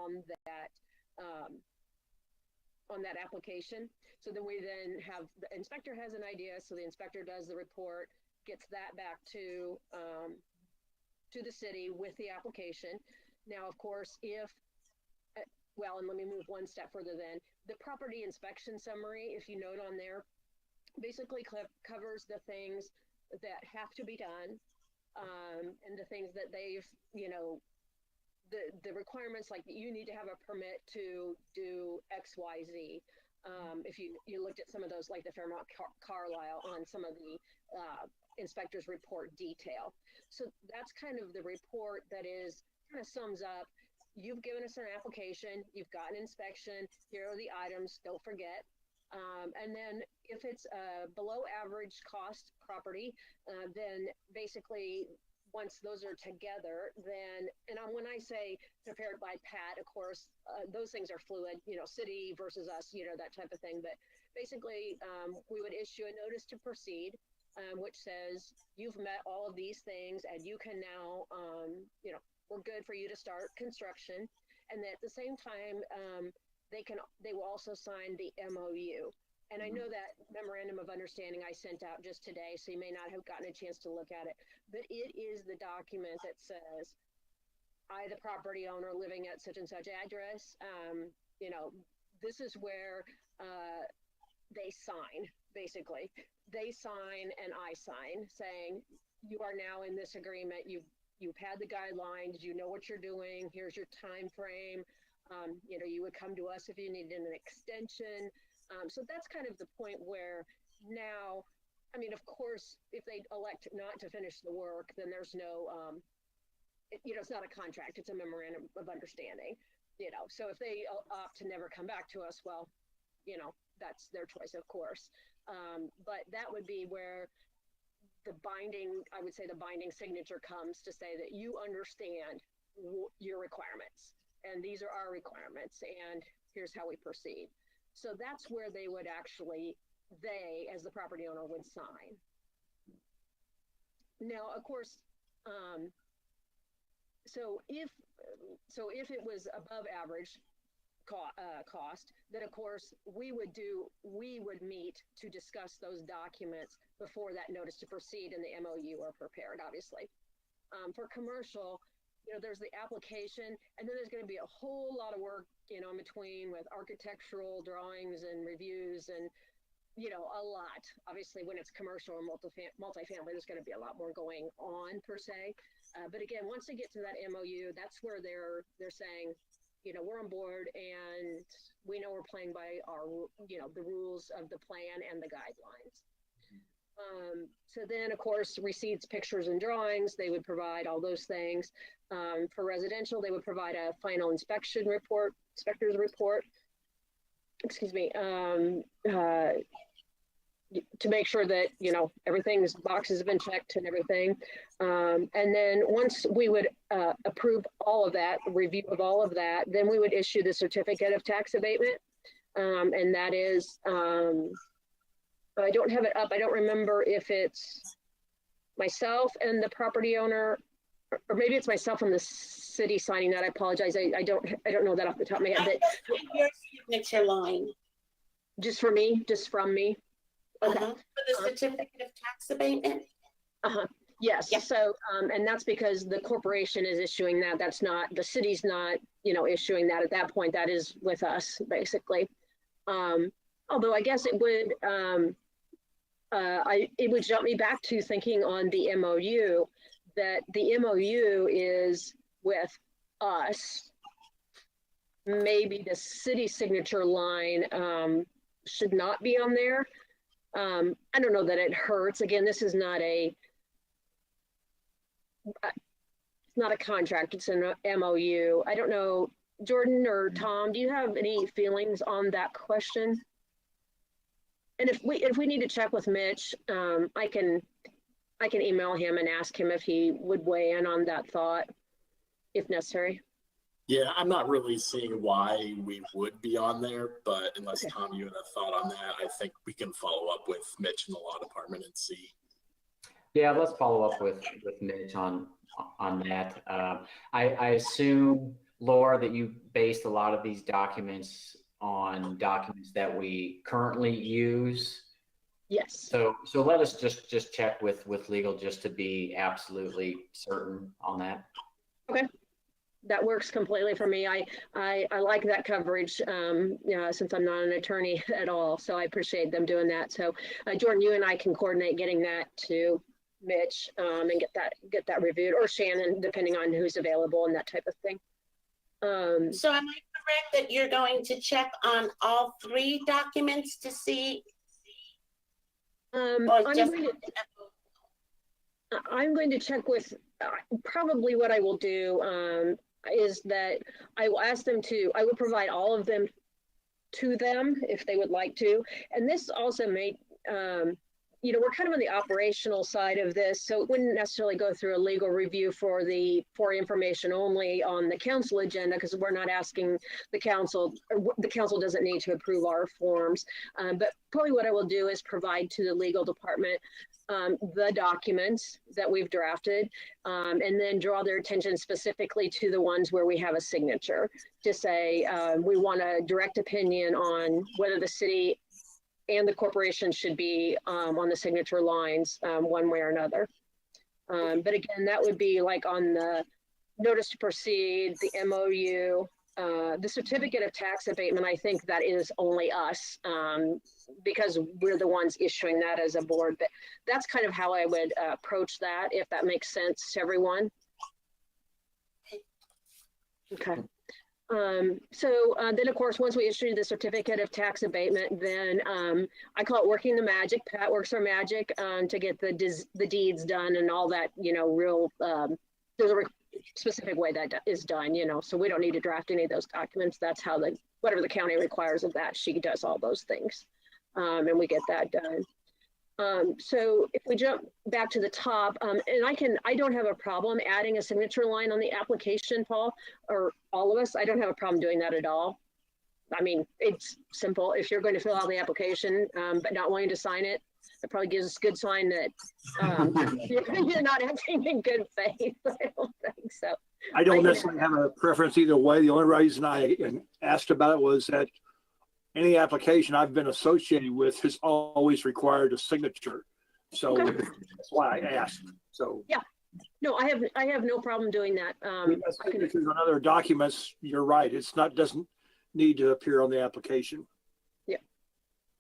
on that application. So then we then have, the inspector has an idea, so the inspector does the report, gets that back to the city with the application. Now, of course, if, well, and let me move one step further then, the property inspection summary, if you note on there, basically covers the things that have to be done, and the things that they've, you know, the requirements, like you need to have a permit to do X, Y, Z. If you looked at some of those, like the Fairmont Carlisle, on some of the inspector's report detail. So that's kind of the report that is kind of sums up, you've given us an application, you've got an inspection, here are the items, don't forget. And then if it's a below average cost property, then basically once those are together, then, and when I say prepared by Pat, of course, those things are fluid, you know, city versus us, you know, that type of thing. But basically, we would issue a notice to proceed, which says you've met all of these things and you can now, you know, we're good for you to start construction. And at the same time, they will also sign the MOU. And I know that memorandum of understanding I sent out just today, so you may not have gotten a chance to look at it, but it is the document that says, I, the property owner living at such and such address, you know, this is where they sign, basically. They sign and I sign, saying, you are now in this agreement, you've had the guidelines, you know what you're doing, here's your time frame. You know, you would come to us if you needed an extension. So that's kind of the point where now, I mean, of course, if they elect not to finish the work, then there's no, you know, it's not a contract, it's a memorandum of understanding, you know. So if they opt to never come back to us, well, you know, that's their choice, of course. But that would be where the binding, I would say the binding signature comes to say that you understand your requirements, and these are our requirements, and here's how we proceed. So that's where they would actually, they, as the property owner, would sign. Now, of course, so if it was above average cost, then of course we would meet to discuss those documents before that notice to proceed and the MOU are prepared, obviously. For commercial, you know, there's the application, and then there's going to be a whole lot of work, you know, in between with architectural drawings and reviews and, you know, a lot. Obviously, when it's commercial or multifamily, there's going to be a lot more going on per se. But again, once they get to that MOU, that's where they're saying, you know, we're on board and we know we're playing by our, you know, the rules of the plan and the guidelines. So then, of course, receipts, pictures, and drawings, they would provide all those things. For residential, they would provide a final inspection report, inspector's report, excuse me, to make sure that, you know, everything's, boxes have been checked and everything. And then once we would approve all of that, review of all of that, then we would issue the certificate of tax abatement. And that is, I don't have it up. I don't remember if it's myself and the property owner, or maybe it's myself and the city signing that. I apologize. I don't know that off the top of my head. But your signature line. Just for me, just from me. Okay. For the certificate of tax abatement. Yes. Yeah. So, and that's because the corporation is issuing that. That's not, the city's not, you know, issuing that at that point. That is with us, basically. Although I guess it would, it would jump me back to thinking on the MOU, that the MOU is with us. Maybe the city signature line should not be on there. I don't know that it hurts. Again, this is not it's not a contract, it's an MOU. I don't know, Jordan or Tom, do you have any feelings on that question? And if we need to check with Mitch, I can email him and ask him if he would weigh in on that thought, if necessary. Yeah, I'm not really seeing why we would be on there, but unless Tom, you had a thought on that, I think we can follow up with Mitch in the law department and see. Yeah, let's follow up with Mitch on that. I assume Laura, that you based a lot of these documents on documents that we currently use. Yes. So let us just check with legal just to be absolutely certain on that. Okay. That works completely for me. I like that coverage, since I'm not an attorney at all. So I appreciate them doing that. So Jordan, you and I can coordinate getting that to Mitch, and get that reviewed, or Shannon, depending on who's available and that type of thing. So am I correct that you're going to check on all 3 documents to see? I'm going to check with, probably what I will do is that I will ask them I will provide all of them to them if they would like to. And this also may, we're kind of on the operational side of this, so it wouldn't necessarily go through a legal review for information only on the council agenda, because we're not asking the council doesn't need to approve our forms. But probably what I will do is provide to the legal department the documents that we've drafted, and then draw their attention specifically to the ones where we have a signature to say we want a direct opinion on whether the city and the corporation should be on the signature lines one way or another. But again, that would be like on the notice to proceed, the MOU, the certificate of tax abatement. I think that is only us, because we're the ones issuing that as a board. But that's kind of how I would approach that, if that makes sense to everyone. Okay. So then, of course, once we issue the certificate of tax abatement, then I call it working the magic. Pat works our magic to get the deeds done and all that, real, there's a specific way that is done, so we don't need to draft any of those documents. That's how whatever the county requires of that, she does all those things, and we get that done. So if we jump back to the top, and I don't have a problem adding a signature line on the application, Paul, or all of us. I don't have a problem doing that at all. I mean, it's simple. If you're going to fill out the application, but not wanting to sign it, it probably gives us a good sign that you're not acting in good faith. I don't think so. I don't necessarily have a preference either way. The only reason I asked about it was that any application I've been associated with has always required a signature. So Okay. That's why I asked. So Yeah. No, I have no problem doing that. signatures on other documents, you're right. Doesn't need to appear on the application.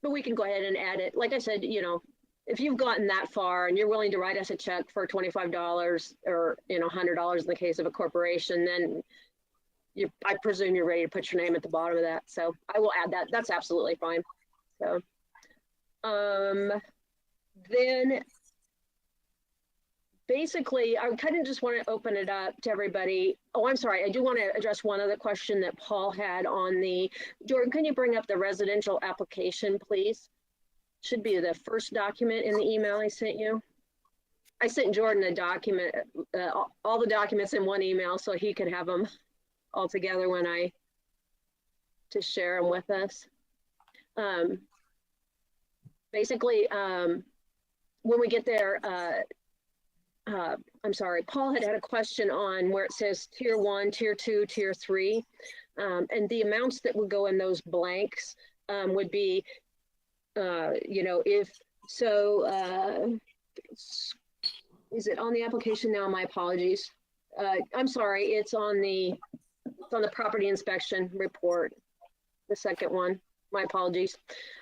But we can go ahead and add it. Like I said, if you've gotten that far and you're willing to write us a check for $25 or, $100 in the case of a corporation, then I presume you're ready to put your name at the bottom of that. So I will add that. That's absolutely fine. So, then basically, I kind of just want to open it up to everybody. Oh, I'm sorry. I do want to address one other question that Paul had on Jordan, can you bring up the residential application, please? Should be the first document in the email I sent you. I sent Jordan a document, all the documents in one email so he could have them all together to share them with us. Basically, when we get there, I'm sorry, Paul had a question on where it says tier 1, tier 2, tier 3. And the amounts that would go in those blanks would be, if so, is it on the application now? My apologies. I'm sorry, it's on the property inspection report, the second one. My apologies.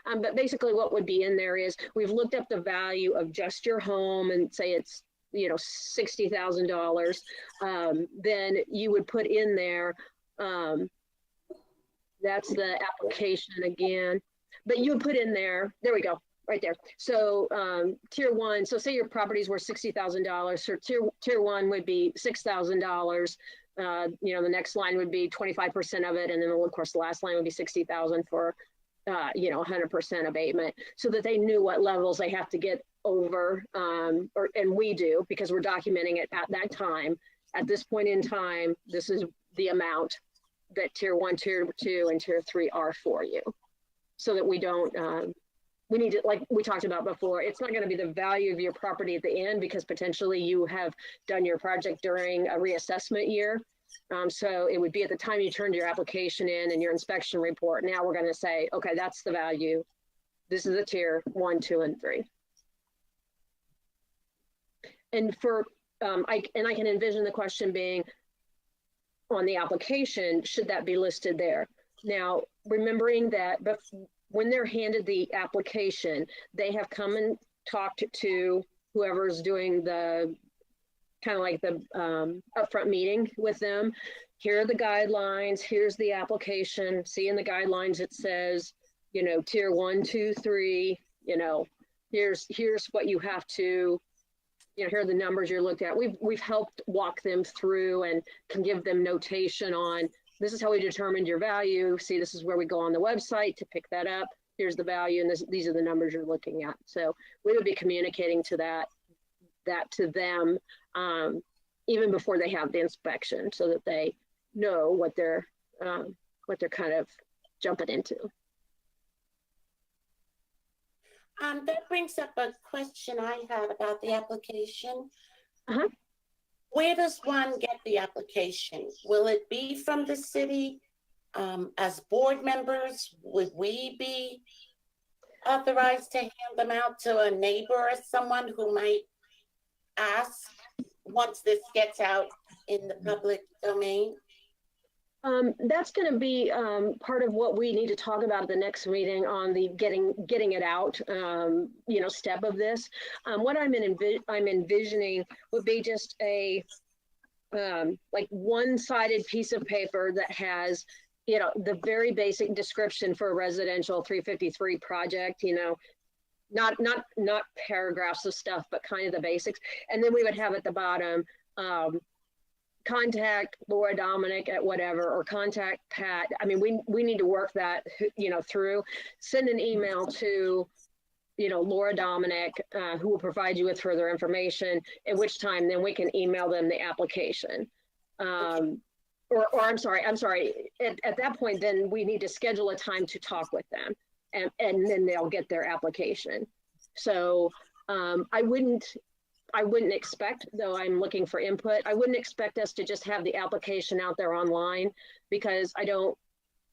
But basically what would be in there is we've looked up the value of just your home and say it's, $60,000. Then you would put in there, that's the application again, but you would put in there we go, right there. So tier 1, so say your properties were $60,000, so tier 1 would be $6,000. The next line would be 25% of it, and then of course the last line would be 60,000 for 100% abatement, so that they knew what levels they have to get over, and we do, because we're documenting it at that time. At this point in time, this is the amount that tier 1, tier 2, and tier 3 are for you, so that we don't, we need to, like we talked about before, it's not going to be the value of your property at the end, because potentially you have done your project during a reassessment year. So it would be at the time you turned your application in and your inspection report. Now we're going to say, okay, that's the value. This is the tier 1, 2, and 3. And for, I can envision the question being on the application, should that be listed there? Now, remembering that when they're handed the application, they have come and talked to whoever's doing the kind of like the upfront meeting with them. Here are the guidelines. Here's the application. See in the guidelines, it says, you know, tier 1, 2, 3, you know, here's what you have to, you know, here are the numbers you're looked at. We've helped walk them through and can give them notation on, this is how we determined your value. See, this is where we go on the website to pick that up. Here's the value, and these are the numbers you're looking at. So we would be communicating to that to them even before they have the inspection, so that they know what they're kind of jumping into. That brings up a question I had about the application. Uh-huh. Where does one get the application? Will it be from the city? As board members, would we be authorized to hand them out to a neighbor or someone who might ask once this gets out in the public domain? That's going to be part of what we need to talk about at the next meeting on the getting it out, you know, step of this. What I'm envisioning would be just a like one-sided piece of paper that has, you know, the very basic description for a residential 353 project, you know, not paragraphs of stuff, but kind of the basics. And then we would have at the bottom, contact Laura Dominic at whatever, or contact Pat. I mean, we need to work that, you know, through. Send an email to, you know, Laura Dominic, who will provide you with further information, at which time then we can email them the application. Or I'm sorry, at that point, then we need to schedule a time to talk with them, and then they'll get their application. So I wouldn't expect, though I'm looking for input, I wouldn't expect us to just have the application out there online, because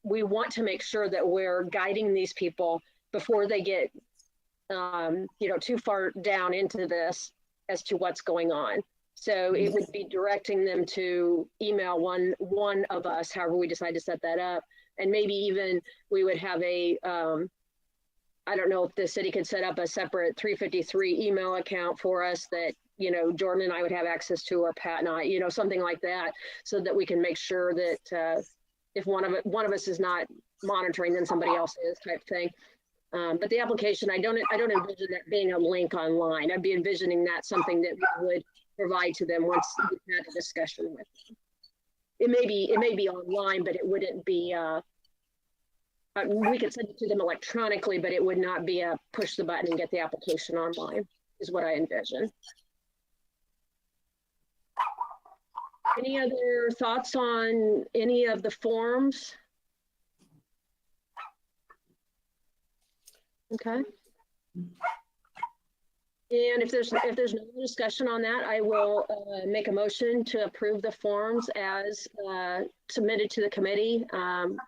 we want to make sure that we're guiding these people before they get, you know, too far down into this as to what's going on. So it would be directing them to email one of us, however we decide to set that up. And maybe even we would have a, I don't know if the city could set up a separate 353 email account for us that, you know, Jordan and I would have access to, or Pat and I, you know, something like that, so that we can make sure that if one of us is not monitoring, then somebody else is, type thing. But the application, I don't envision that being a link online. I'd be envisioning that something that we would provide to them once we've had a discussion with them. It may be online, but it wouldn't be, we could send it to them electronically, but it would not be a push the button and get the application online, is what I envision. Any other thoughts on any of the forms? Okay. And if there's no discussion on that, I will make a motion to approve the forms as submitted to the committee on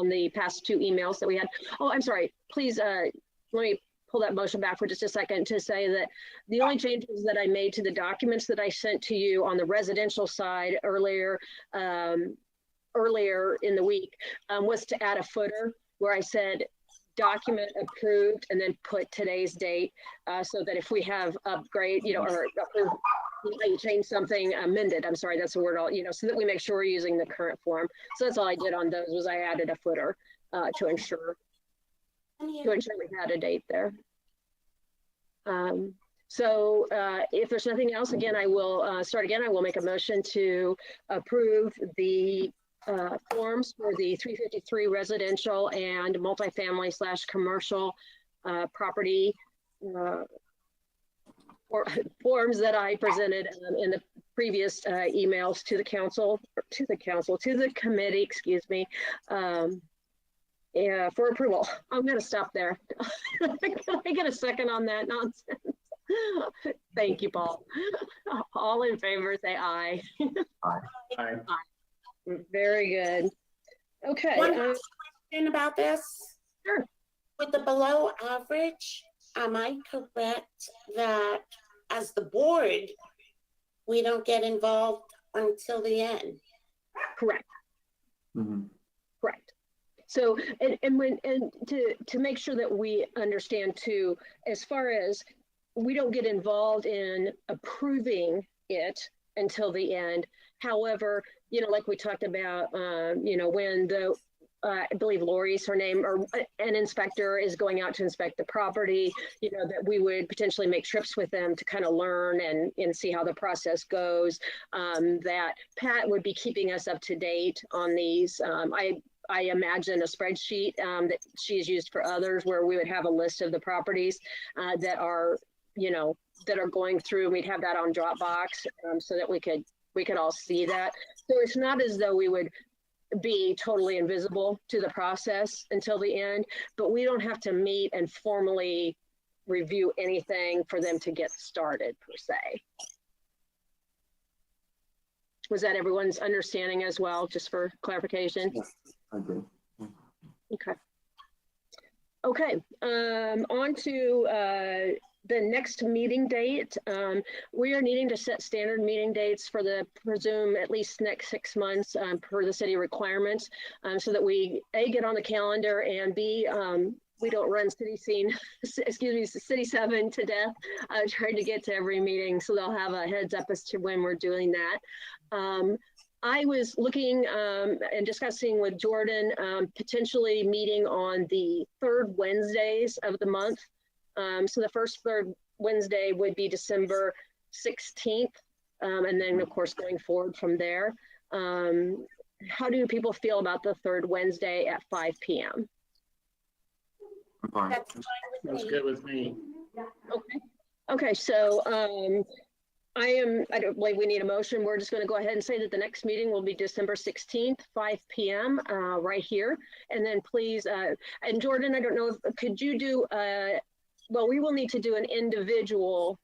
the past 2 emails that we had. Oh, I'm sorry. Please let me pull that motion back for just a second to say that the only changes that I made to the documents that I sent to you on the residential side earlier in the week was to add a footer where I said document approved and then put today's date, so that if we have upgrade, you know, or change something, amended, I'm sorry, that's the word, so that we make sure we're using the current form. So that's all I did on those, was I added a footer to ensure we had a date there. So if there's nothing else, again, I will start again. I will make a motion to approve the forms for the 353 residential and multifamily / commercial property forms that I presented in the previous emails to the committee, excuse me, for approval. I'm going to stop there. Can I get a second on that nonsense? Thank you, Paul. All in favor, say aye. Aye. Very good. Okay. One last question about this. Sure. With the below average, am I correct that as the board, we don't get involved until the end? Correct. Mhm. Correct. So, and to make sure that we understand too, as far as we don't get involved in approving it until the end. However, like we talked about, when I believe Lori's her name, or an inspector is going out to inspect the property, that we would potentially make trips with them to kind of learn and see how the process goes. That Pat would be keeping us up to date on these. I imagine a spreadsheet that she's used for others where we would have a list of the properties that are going through. We'd have that on Dropbox so that we could all see that. So it's not as though we would be totally invisible to the process until the end, but we don't have to meet and formally review anything for them to get started per se. Was that everyone's understanding as well, just for clarification? Yes, I agree. Okay. Okay, on to the next meeting date. We are needing to set standard meeting dates for presume at least next 6 months per the city requirements, so that we A, get on the calendar, and B, we don't run City 7 to death trying to get to every meeting, so they'll have a heads up as to when we're doing that. I was looking and discussing with Jordan potentially meeting on the third Wednesdays of the month. So the third Wednesday would be December 16th, and then of course going forward from there. How do people feel about the third Wednesday at 5 p.m.? I'm fine. That's fine with That's me. good with me. Okay. Okay, so I don't believe we need a motion. We're just going to go ahead and say that the next meeting will be December 16th, 5 p.m. Right here. And then please, and Jordan, I don't know if, could you do, well, we will need to do an individual.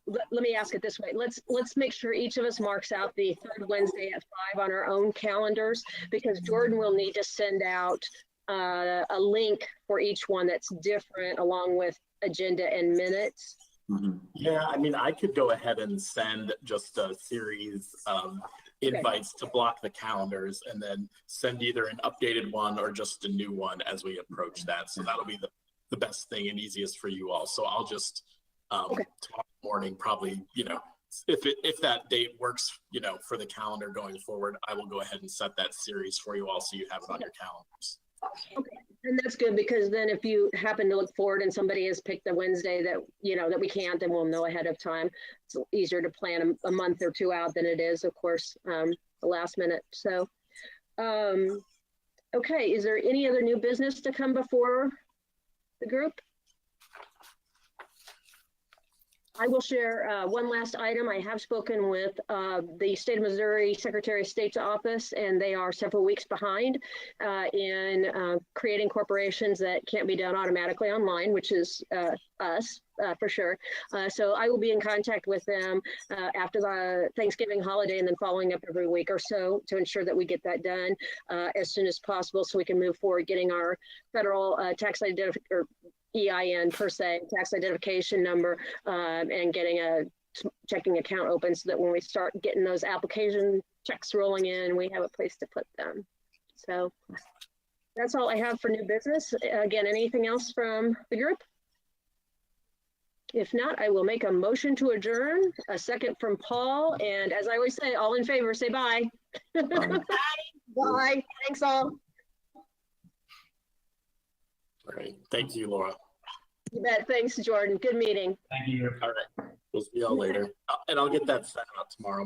Let me ask it this way. Let's make sure each of us marks out the third Wednesday at 5 on our own calendars, because Jordan will need to send out a link for each one that's different, along with agenda and minutes. Mhm. Yeah, I mean, I could go ahead and send just a series of invites to block the calendars, and then send either an updated one or just a new one as we approach that. So that'll be the best thing and easiest for you all. So I'll just tomorrow morning, probably, if that date works, for the calendar going forward, I will go ahead and set that series for you all so you have it on your calendars. Okay, and that's good, because then if you happen to look forward and somebody has picked a Wednesday that, that we can't, then we'll know ahead of time. It's easier to plan a month or two out than it is, of course, the last minute. So, okay, is there any other new business to come before the group? I will share one last item. I have spoken with the State of Missouri Secretary of State's office, and they are several weeks behind in creating corporations that can't be done automatically online, which is us for sure. So I will be in contact with them after the Thanksgiving holiday, and then following up every week or so to ensure that we get that done as soon as possible, so we can move forward getting our federal tax identification, or EIN per se, tax identification number, and getting a checking account open, so that when we start getting those application checks rolling in, we have a place to put them. So that's all I have for new business. Again, anything else from the group? If not, I will make a motion to adjourn. A second from Paul. And as I always say, all in favor, say bye. Bye. Bye. Thanks all. All right. Thank you, Laura. You bet. Thanks, Jordan. Good meeting. Thank you. All right. We'll see y'all later. And I'll get that sent out tomorrow